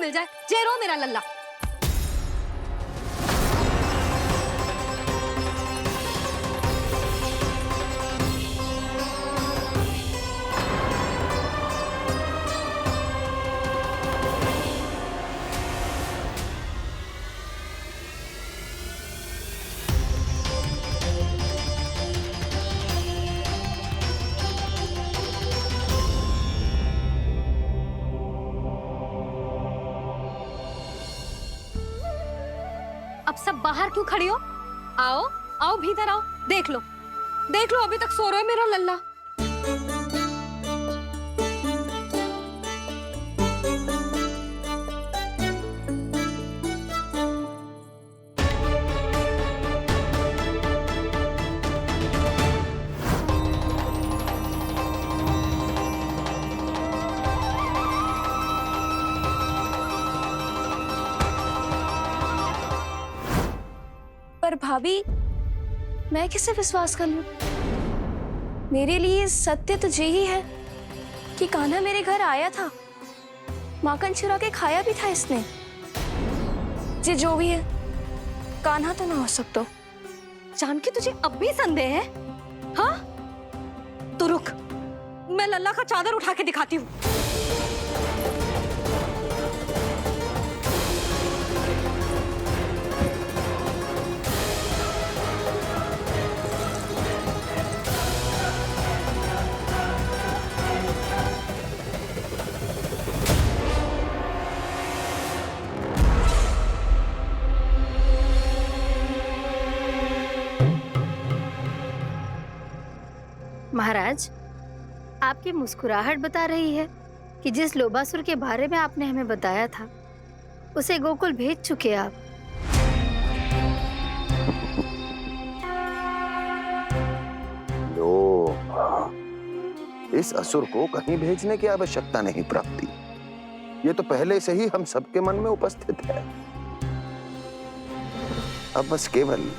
मिल जाए। जे रो मेरा लल्ला। अब सब बाहर क्यों खड़ी हो? आओ आओ भीतर आओ। देख लो अभी तक सो रहा है मेरा लल्ला। पर भाभी, मैं किसे विश्वास कर लूं? मेरे लिए सत्य तो यही है कि कान्हा मेरे घर आया था, माखन चुरा के खाया भी था इसने। जो भी है, कान्हा तो ना हो सकता। जानकी तुझे अब भी संदेह है? हाँ तो रुक, मैं लल्ला का चादर उठा के दिखाती हूँ। महाराज, आपकी मुस्कुराहट बता रही है कि जिस लोबासुर के बारे में आपने हमें बताया था उसे गोकुल भेज चुके आप। लो, इस असुर को कहीं भेजने की आवश्यकता नहीं प्राप्ति। ये तो पहले से ही हम सबके मन में उपस्थित है। अब बस केवल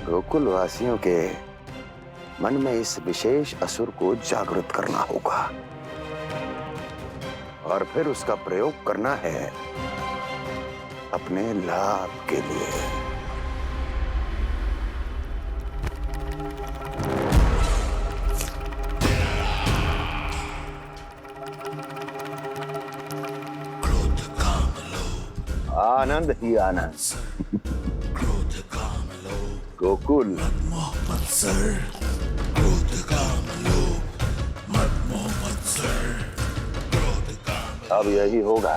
गोकुल वासियों के मन में इस विशेष असुर को जागृत करना होगा और फिर उसका प्रयोग करना है अपने लाभ के लिए। आनंद ही आनंद। गोकुल अब यही होगा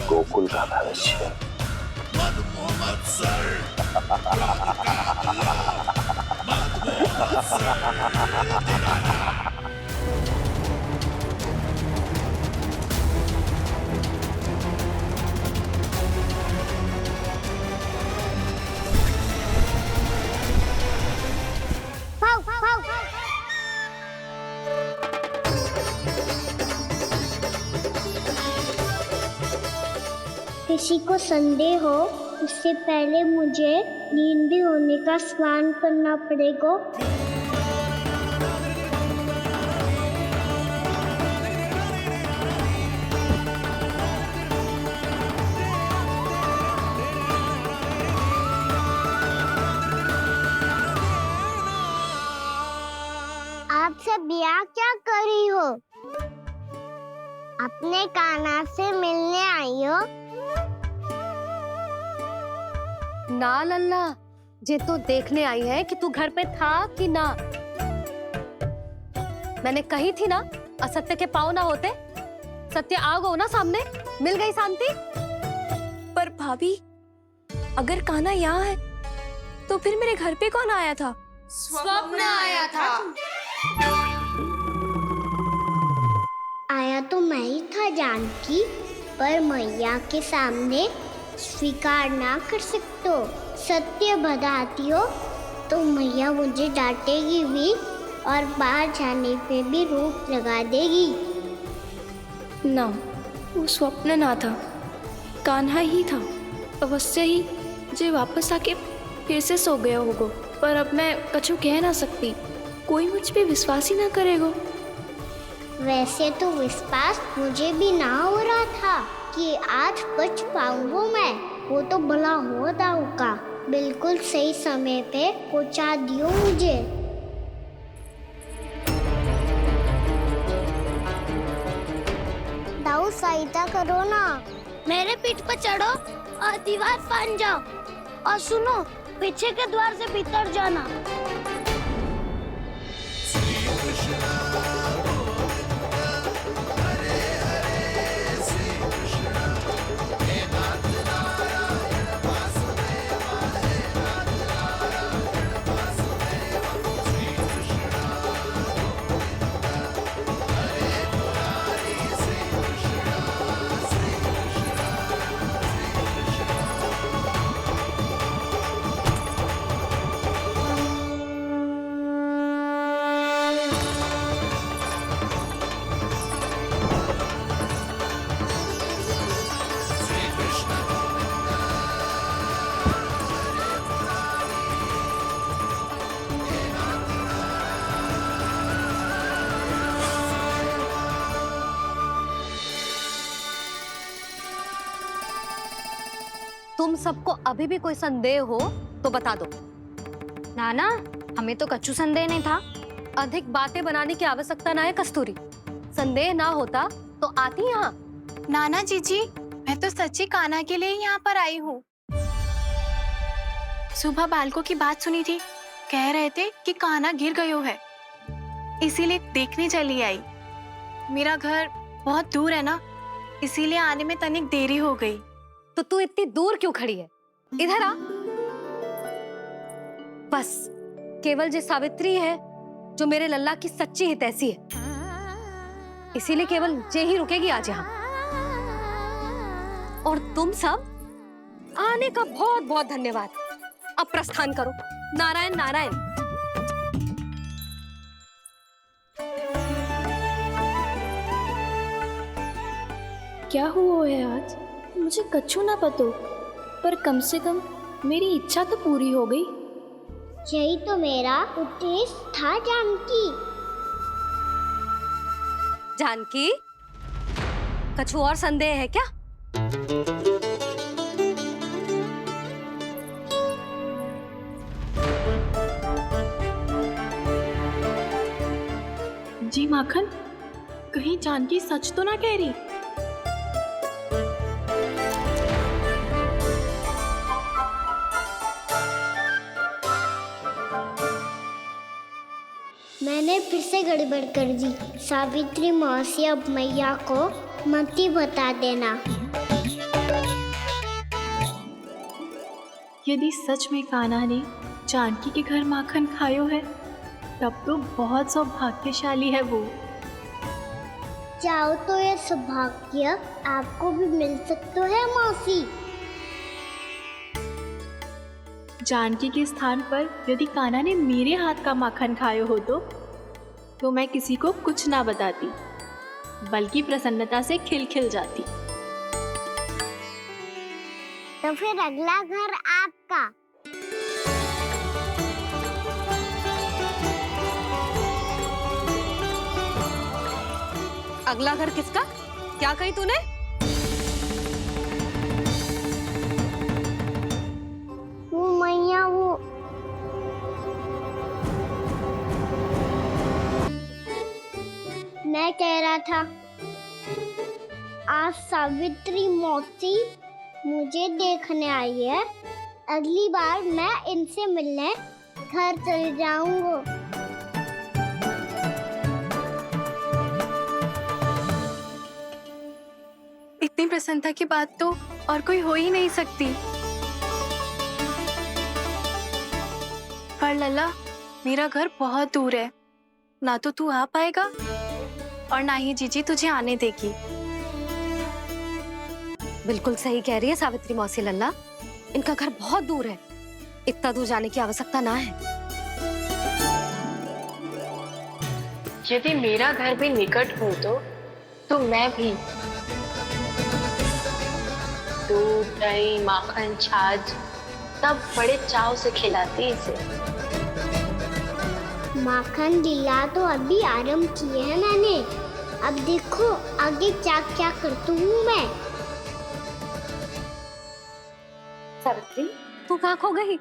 गोकुल का भविष्य। किसी को संदेह हो उससे पहले मुझे नींद भी होने का स्नान करना पड़ेगा। आप सब यहाँ क्या कर रही हो? अपने कान्हा से मिलने आई हो? ना लल्ला, जे तो देखने आई है कि तू घर पे था कि ना। मैंने कही थी ना, असत्य के पांव ना होते। सत्य आ गो ना सामने, मिल गई शांति। पर भाभी, अगर कान्हा यहाँ है तो फिर मेरे घर पे कौन आया था? स्वप्न आया था। आया तो मैं ही था जानकी, पर मैया के सामने स्वीकार ना कर सकते हो। सत्य बताती हो तो मैया मुझे डांटेगी भी और बाहर जाने पे भी रोक लगा देगी। ना, वो स्वप्न ना था, कान्हा ही था। अवश्य ही जे वापस आके फिर से सो गया होगा। पर अब मैं कछु कह ना सकती, कोई मुझ पे विश्वास ही ना करेगा। वैसे तो विश्वास मुझे भी ना हो रहा था कि आज बच पाऊंगा मैं। वो तो भला हो दाऊ का, बिल्कुल सही समय पे पहुंचा दियो मुझे। दाऊ सहायता करो ना, मेरे पीठ पर चढ़ो और दीवार फाड़ जाओ, और सुनो पीछे के द्वार से भीतर जाना। तुम सबको अभी भी कोई संदेह हो तो बता दो। नाना, हमें तो कच्चू संदेह नहीं था। अधिक बातें बनाने की आवश्यकता ना है कस्तूरी। संदेह ना होता तो आती यहाँ। नाना जीजी, मैं तो सच्ची कान्हा के लिए ही यहाँ पर आई हूँ। सुबह बालकों की बात सुनी थी, कह रहे थे कि कान्हा गिर गयो है, इसीलिए देखने चली आई। मेरा घर बहुत दूर है ना, इसीलिए आने में तनिक देरी हो गई। तो तू इतनी दूर क्यों खड़ी है? इधर आ। बस केवल जे सावित्री है जो मेरे लल्ला की सच्ची हितैषी है, इसीलिए केवल जे ही रुकेगी आज यहाँ। और तुम सब आने का बहुत बहुत धन्यवाद। अब प्रस्थान करो। नारायण नारायण। क्या हुआ है आज? मुझे कच्चू ना पतो, पर कम से कम मेरी इच्छा तो पूरी हो गई। यही तो मेरा उद्देश्य था जानकी। जानकी, कछु और संदेह है क्या? जी माखन, कहीं जानकी सच तो ना कह रही? मैंने फिर से गड़बड़ कर दी। सावित्री मौसी अब मैया को मत ही बता देना। यदि सच में कान्हा ने जानकी के घर माखन खायो है, तब तो बहुत सौभाग्यशाली है वो। चाहो तो ये सौभाग्य आपको भी मिल सकता है मौसी। जानकी के स्थान पर यदि कान्हा ने मेरे हाथ का माखन खायो हो तो मैं किसी को कुछ ना बताती, बल्कि प्रसन्नता से खिलखिल जाती। तो फिर अगला घर आपका। अगला घर किसका? क्या कही तूने? वो मैया, वो मैं कह रहा था, आज सावित्री मौसी मुझे देखने आई है। अगली बार मैं इनसे मिलने घर चले जाऊंगा। इतनी प्रसन्नता की बात तो और कोई हो ही नहीं सकती। पर लल्ला, मेरा घर बहुत दूर है, ना तो तू आ पाएगा और ना ही जीजी तुझे आने देगी। बिल्कुल सही कह रही है सावित्री मौसी लल्ला, इनका घर बहुत दूर है, इतना दूर जाने की आवश्यकता ना है। यदि मेरा घर भी निकट हो तो मैं भी दूध, दही, माखन, छाछ सब बड़े चाव से खिलाती इसे। माखन दिला तो अभी आरंभ किए हैं मैंने, अब देखो आगे क्या क्या करती हूँ मैं। सावित्री, तू कहाँ खो गई?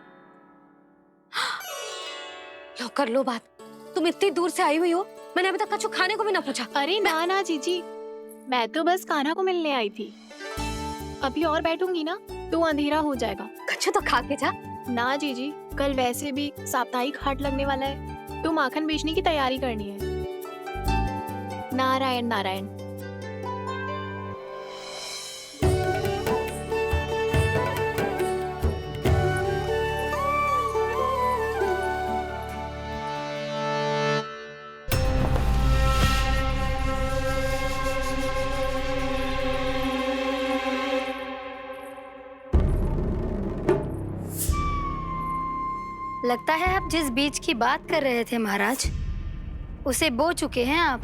लो कर लो बात। तुम इतनी दूर से आई हुई हो, मैंने अभी तक कछु खाने को भी ना पूछा। अरे ना ना जीजी, मैं तो बस कान्हा को मिलने आई थी। अभी और बैठूंगी ना तो अंधेरा हो जाएगा। कछु तो खा के जा। ना जीजी, कल वैसे भी साप्ताहिक हाट लगने वाला है तो माखन बेचने की तैयारी करनी है। नारायण नारायण। लगता है आप जिस बीज की बात कर रहे थे महाराज, उसे बो चुके हैं आप।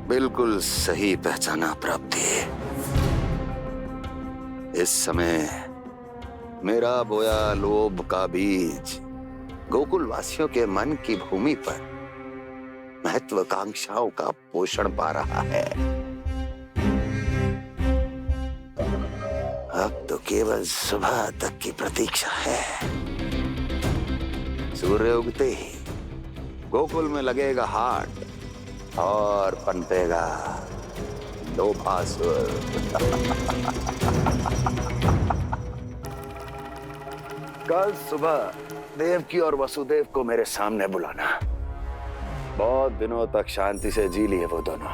बिल्कुल सही पहचाना प्राप्ति। इस समय मेरा बोया लोभ का बीज गोकुल वासियों के मन की भूमि पर महत्वाकांक्षाओं का पोषण पा रहा है। अब तो केवल सुबह तक की प्रतीक्षा है। सूर्य उगते ही गोकुल में लगेगा हाट और पनपेगा लोभासुर। कल सुबह देवकी और वसुदेव को मेरे सामने बुलाना। बहुत दिनों तक शांति से जी लिए वो दोनों,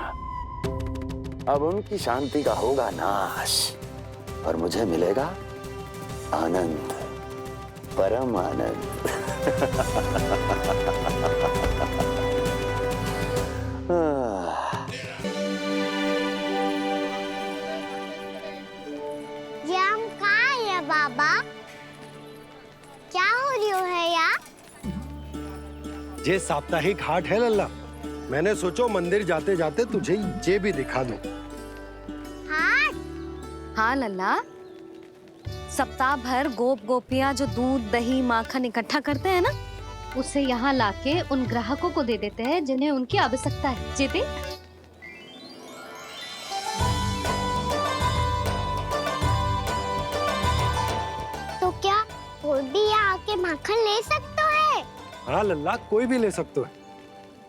अब उनकी शांति का होगा नाश और मुझे मिलेगा आनंद, परम आनंद। ये हम कहाँ है बाबा? क्या हो रही है यार? ये साप्ताहिक हाट है लल्ला। मैंने सोचो मंदिर जाते जाते तुझे ये भी दिखा दूं। हाट? हाँ लल्ला, सप्ताह भर गोप गोपियां जो दूध दही माखन इकट्ठा करते हैं ना, उसे यहाँ लाके उन ग्राहकों को दे देते हैं जिन्हें उनकी आवश्यकता है। जीती? तो क्या कोई भी यहाँ आके माखन ले सकता है? हाँ लल्ला, कोई भी ले सकते है,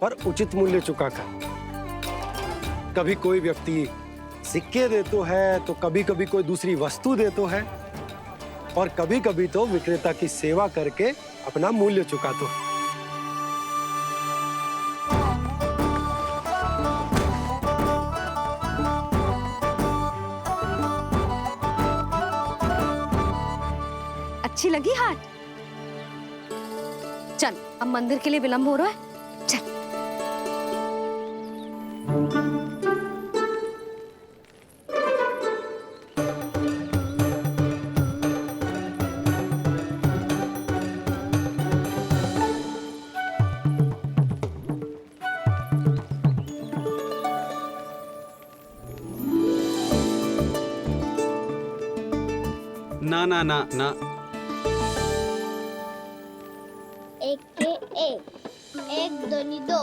पर उचित मूल्य चुका कर। कभी कोई व्यक्ति सिक्के देतो है तो कभी कभी कोई दूसरी वस्तु देतो है और कभी कभी तो विक्रेता की सेवा करके अपना मूल्य चुकातो है। अच्छी लगी हाट? चल, अब मंदिर के लिए विलंब हो रहा है, चल। ना ना ना ना, एक के एक दोनी दो,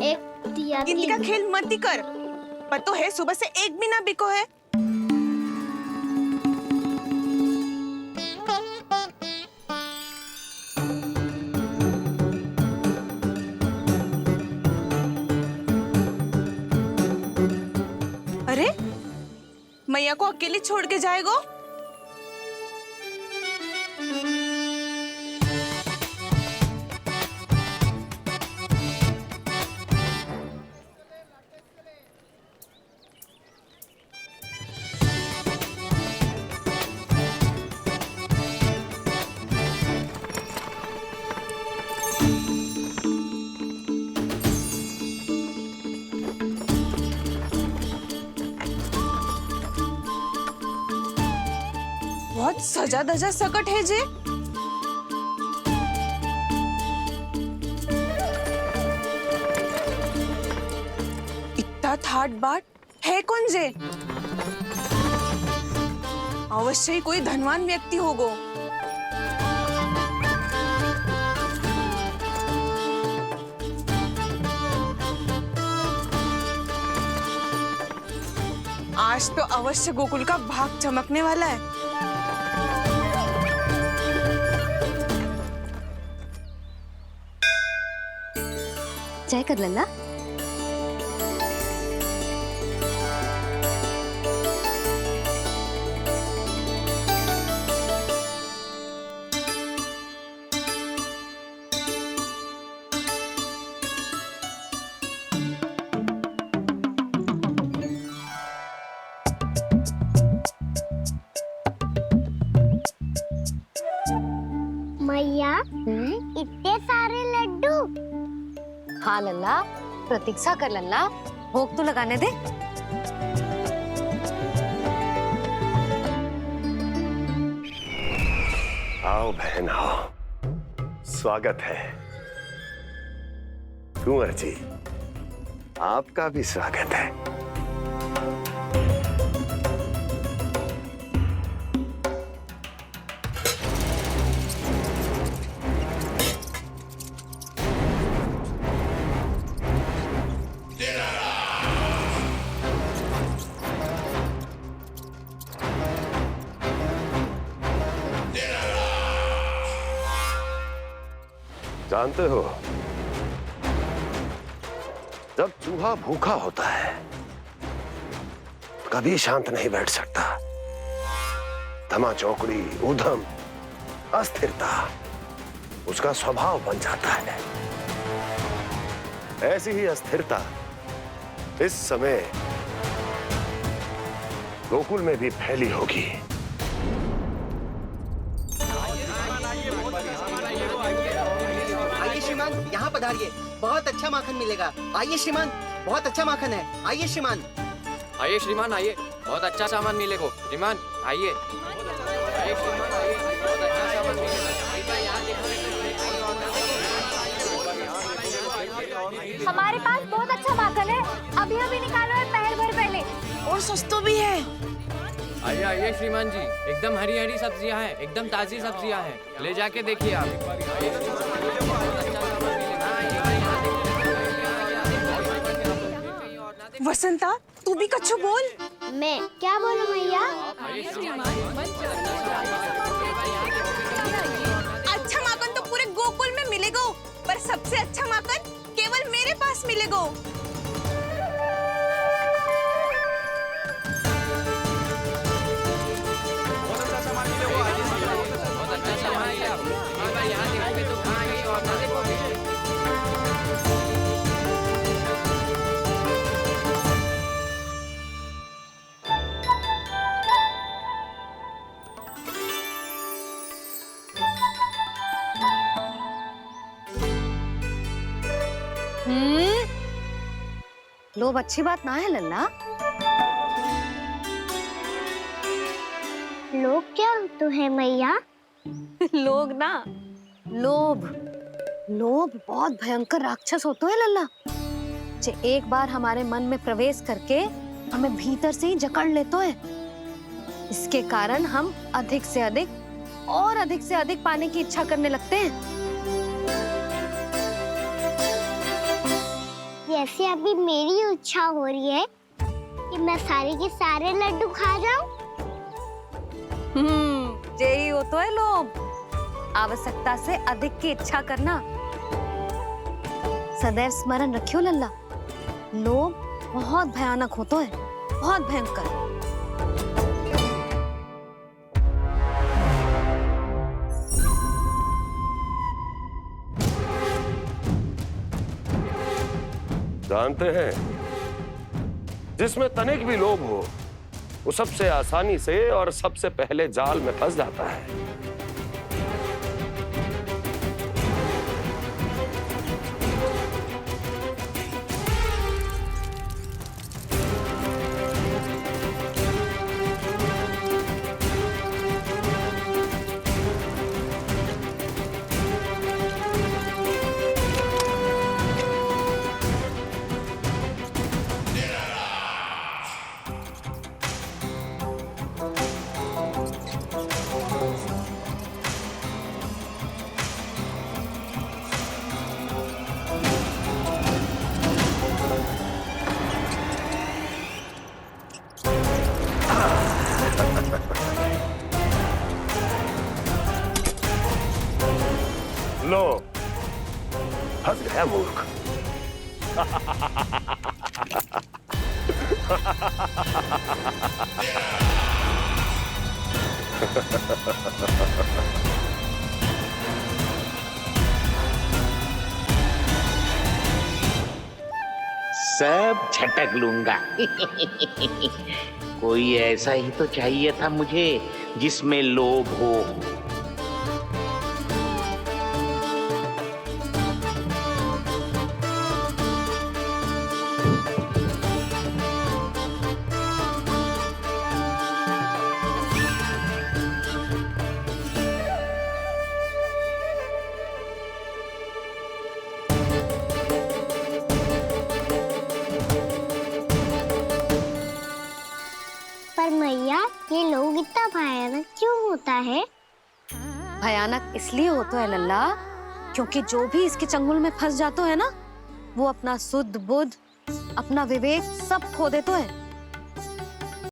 एक दिया गिनती का तीन। खेल मत ही कर। पर तो है सुबह से एक भी ना बिको है। अरे मैया को अकेले छोड़ के जाएगो? बहुत सजा धजा सकट है जे। इतना थाट बाट है कौन जे? अवश्य ही कोई धनवान व्यक्ति होगो। आज तो अवश्य गोकुल का भाग चमकने वाला है। जय कर लल्ला। मैया इतने सारे लड्डू। हाँ लल्ला, प्रतीक्षा कर लल्ला, भोग तो लगाने दे। आओ बहन आओ, स्वागत है। कुंवर जी, आपका भी स्वागत है। जानते हो, जब चूहा भूखा होता है कभी शांत नहीं बैठ सकता। धमा चौकड़ी, उधम, अस्थिरता उसका स्वभाव बन जाता है। ऐसी ही अस्थिरता इस समय गोकुल में भी फैली होगी। श्रीमान, यहाँ पधारिए, बहुत अच्छा माखन मिलेगा। आइए श्रीमान, बहुत अच्छा माखन है। आइए श्रीमान। आइए श्रीमान, आइए, बहुत अच्छा सामान मिलेगा। श्रीमान आइए, आइए श्रीमान, आइए, बहुत अच्छा सामान मिलेगा। हमारे पास बहुत अच्छा माखन है, अभी अभी निकालो है, पहर भर पहले। और सस्तो भी है। आइए आइए श्रीमान जी, एकदम हरी हरी सब्जियां हैं, एकदम ताजी सब्जियां हैं, ले जाके देखिए आप। वसंता, तू भी कच्छु बोल। मैं क्या बोलूं मैया? अच्छा माखन तो पूरे गोकुल में मिलेगा, पर सबसे अच्छा माखन केवल मेरे पास मिलेगा। लोभ अच्छी बात ना है लल्ला। लोग क्या तो है मैया? लोग ना, लोभ। लोभ बहुत भयंकर राक्षस होते हैं लल्ला, जो एक बार हमारे मन में प्रवेश करके हमें भीतर से ही जकड़ लेते हैं। इसके कारण हम अधिक से अधिक और अधिक से अधिक पाने की इच्छा करने लगते हैं। जैसे अभी मेरी इच्छा हो रही है कि मैं सारे के सारे लड्डू खा जाऊं। यही हो तो है लोभ, आवश्यकता से अधिक की इच्छा करना। सदैव स्मरण रखियो लल्ला, लोभ बहुत भयानक होता है, बहुत भयंकर। जानते हैं, जिसमें तनिक भी लोभ हो वो सबसे आसानी से और सबसे पहले जाल में फंस जाता है। लो, फंस गया मूर्ख। सब झटक लूंगा। कोई ऐसा ही तो चाहिए था मुझे जिसमें लोभ हो। पर मैया ये लोग इतना भयानक क्यों होता है? भयानक इसलिए होता है लल्ला, क्योंकि जो भी इसके चंगुल में फंस जाता है ना, वो अपना सुध बुध, अपना विवेक सब खो देता है।